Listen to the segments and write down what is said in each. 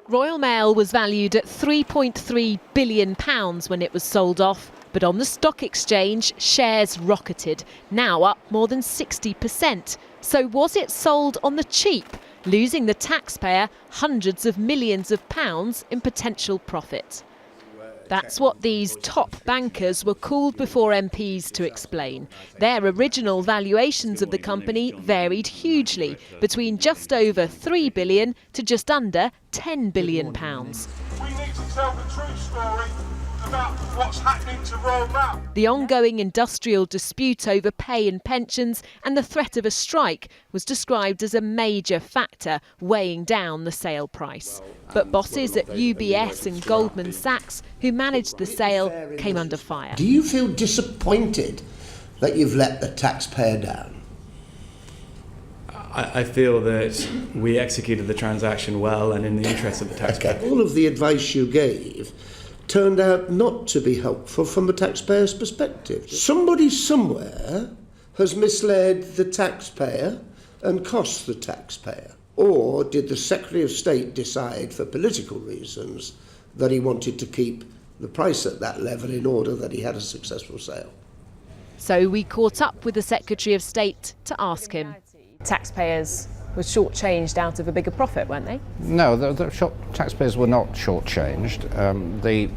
Royal Mail was valued at £3.3 billion when it was sold off, but on the stock exchange, shares rocketed, now up more than 60%. So was it sold on the cheap, losing the taxpayer hundreds of millions of pounds in potential profit? That's what these top bankers were called before MPs to explain. Their original valuations of the company varied hugely, between just over £3 billion to just under £10 billion. We need to tell the true story about what's happening to Royal Mail. The ongoing industrial dispute over pay and pensions and the threat of a strike was described as a major factor weighing down the sale price. But bosses at UBS and Goldman Sachs, who managed the sale, came under fire. Do you feel disappointed that you've let the taxpayer down? I feel that we executed the transaction well and in the interest of the taxpayer. Okay. All of the advice you gave turned out not to be helpful from the taxpayer's perspective. Somebody somewhere has misled the taxpayer and cost the taxpayer. Or did the Secretary of State decide for political reasons that he wanted to keep the price at that level in order that he had a successful sale? So we caught up with the Secretary of State to ask him. Taxpayers were shortchanged out of a bigger profit, weren't they? No, the taxpayers were not shortchanged. The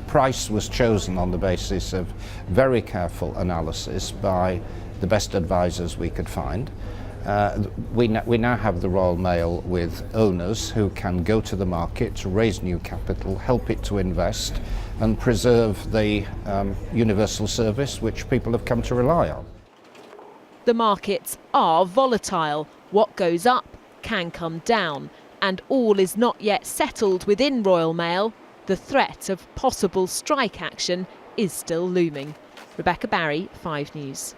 price was chosen on the basis of very careful analysis by the best advisors we could find. We now have the Royal Mail with owners who can go to the market to raise new capital, help it to invest and preserve the universal service which people have come to rely on. The markets are volatile. What goes up can come down, and all is not yet settled within Royal Mail. The threat of possible strike action is still looming. Rebecca Barry, 5 News.